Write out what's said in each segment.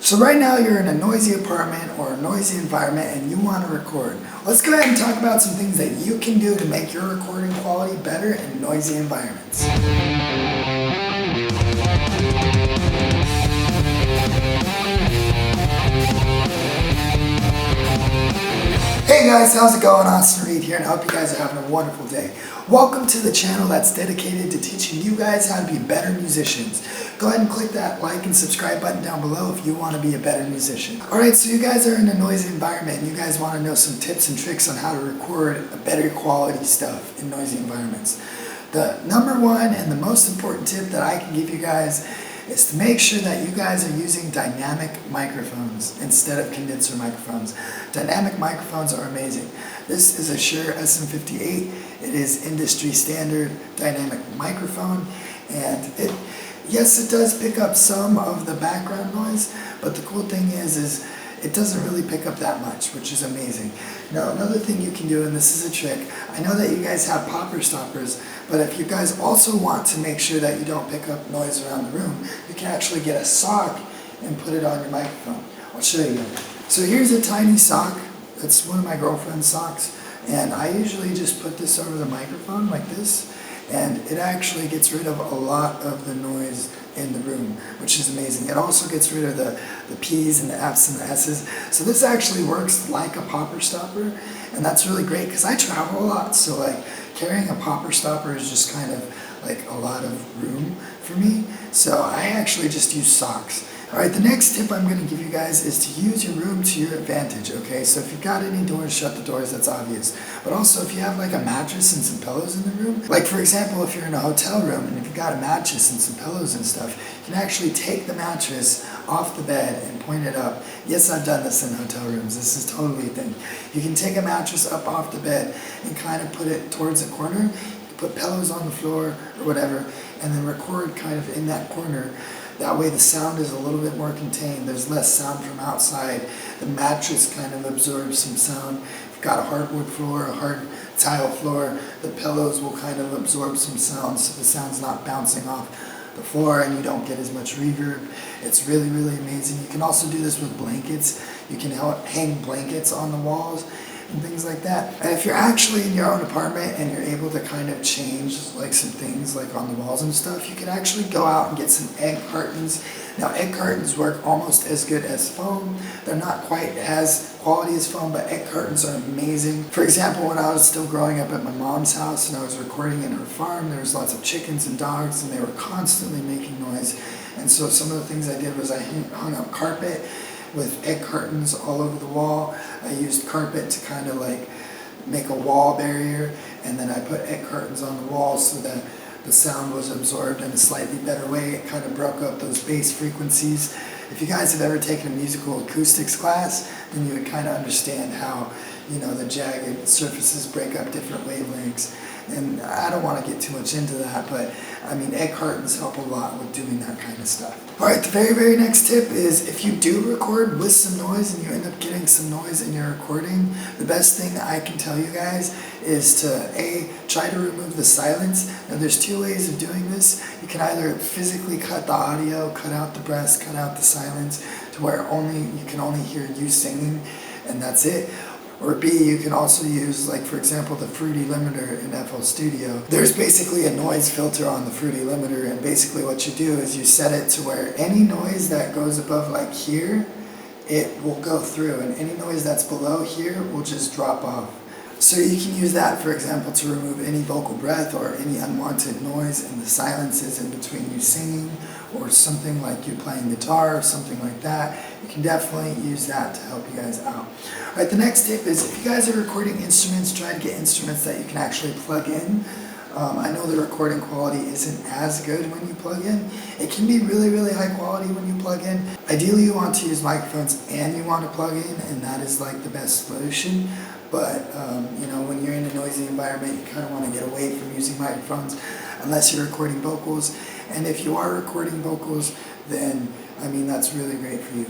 So right now you're in a noisy apartment or a noisy environment and you want to record. Let's go ahead and talk about some things that you can do to make your recording quality better in noisy environments. Hey guys, how's it going? Austin Reed here, and I hope you guys are having a wonderful day. Welcome to the channel that's dedicated to teaching you guys how to be better musicians. Go ahead and click that like and subscribe button down below if you want to be a better musician. Alright, so you guys are in a noisy environment and you guys want to know some tips and tricks on how to record a better quality stuff in noisy environments. The number one and the most important tip that I can give you guys is to make sure that you guys are using dynamic microphones instead of condenser microphones. Dynamic microphones are amazing. This is a Shure SM58. It is industry standard dynamic microphone, and yes, it does pick up some of the background noise, but the cool thing is it doesn't really pick up that much, which is amazing. Now, another thing you can do, and this is a trick, I know that you guys have popper stoppers, but if you guys also want to make sure that you don't pick up noise around the room, you can actually get a sock and put it on your microphone. I'll show you. So here's a tiny sock. It's one of my girlfriend's socks, and I usually just put this over the microphone like this, and it actually gets rid of a lot of the noise in the room, which is amazing. It also gets rid of the P's and the F's and the S's. So this actually works like a popper stopper, and that's really great because I travel a lot, so like carrying a popper stopper is just kind of like a lot of room for me. So I actually just use socks. Alright, the next tip I'm going to give you guys is to use your room to your advantage, okay? So if you've got any doors, shut the doors, that's obvious. But also if you have like a mattress and some pillows in the room, like for example if you're in a hotel room and if you've got a mattress and some pillows and stuff, you can actually take the mattress off the bed and point it up. Yes, I've done this in hotel rooms, this is totally a thing. You can take a mattress up off the bed and kind of put it towards a corner, put pillows on the floor or whatever, and then record kind of in that corner. That way the sound is a little bit more contained. There's less sound from outside. The mattress kind of absorbs some sound. If you've got a hardwood floor, a hard tile floor, the pillows will kind of absorb some sound so the sound's not bouncing off the floor and you don't get as much reverb. It's really, really amazing. You can also do this with blankets. You can hang blankets on the walls and things like that. And if you're actually in your own apartment and you're able to kind of change like some things like on the walls and stuff, you can actually go out and get some egg cartons. Now egg cartons work almost as good as foam. They're not quite as quality as foam, but egg cartons are amazing. For example, when I was still growing up at my mom's house and I was recording in her farm, there was lots of chickens and dogs and they were constantly making noise. And so some of the things I did was I hung up carpet with egg cartons all over the wall. I used carpet to kind of like make a wall barrier, and then I put egg cartons on the wall so that the sound was absorbed in a slightly better way. It kind of broke up those bass frequencies. If you guys have ever taken a musical acoustics class, then you would kind of understand how, you know, the jagged surfaces break up different wavelengths. And I don't want to get too much into that, but I mean, egg cartons help a lot with doing that kind of stuff. Alright, the very, very next tip is if you do record with some noise and you end up getting some noise in your recording, the best thing I can tell you guys is to try to remove the silence. Now there's two ways of doing this. You can either physically cut the audio, cut out the breaths, cut out the silence to where you can only hear you singing and that's it. Or B, you can also use, like for example, the Fruity Limiter in FL Studio. There's basically a noise filter on the Fruity Limiter, and basically what you do is you set it to where any noise that goes above like here, it will go through, and any noise that's below here will just drop off. So you can use that, for example, to remove any vocal breath or any unwanted noise in the silences in between you singing or something like you playing guitar or something like that. You can definitely use that to help you guys out. Alright, the next tip is if you guys are recording instruments, try to get instruments that you can actually plug in. I know the recording quality isn't as good when you plug in. It can be really, really high quality when you plug in. Ideally you want to use microphones and you want to plug in, and that is like the best solution. But you know, when you're in a noisy environment, you kind of want to get away from using microphones unless you're recording vocals. And if you are recording vocals, then I mean that's really great for you.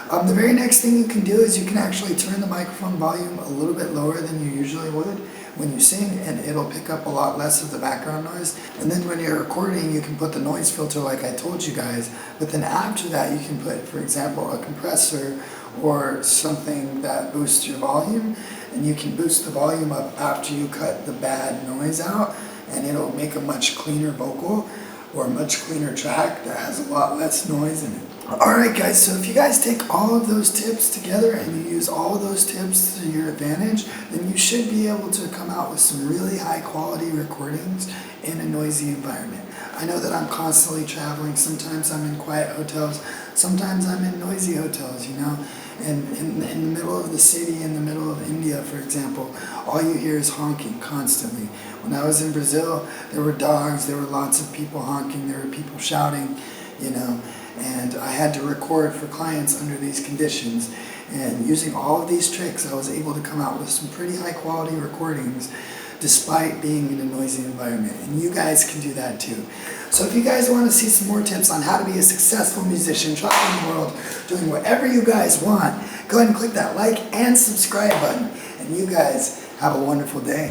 The very next thing you can do is you can actually turn the microphone volume a little bit lower than you usually would. when you sing, and it'll pick up a lot less of the background noise. And then when you're recording, you can put the noise filter like I told you guys, but then after that you can put, for example, a compressor or something that boosts your volume, and you can boost the volume up after you cut the bad noise out, and it'll make a much cleaner vocal or a much cleaner track that has a lot less noise in it. Alright guys, so if you guys take all of those tips together and you use all of those tips to your advantage, then you should be able to come out with some really high quality recordings in a noisy environment. I know that I'm constantly traveling. Sometimes I'm in quiet hotels, sometimes I'm in noisy hotels, you know, and in the middle of the city, in the middle of India, for example, all you hear is honking constantly. When I was in Brazil, there were dogs, there were lots of people honking, there were people shouting, you know, and I had to record for clients under these conditions. And using all of these tricks, I was able to come out with some pretty high quality recordings despite being in a noisy environment. And you guys can do that too. So if you guys want to see some more tips on how to be a successful musician traveling the world, doing whatever you guys want, go ahead and click that like and subscribe button. And you guys have a wonderful day.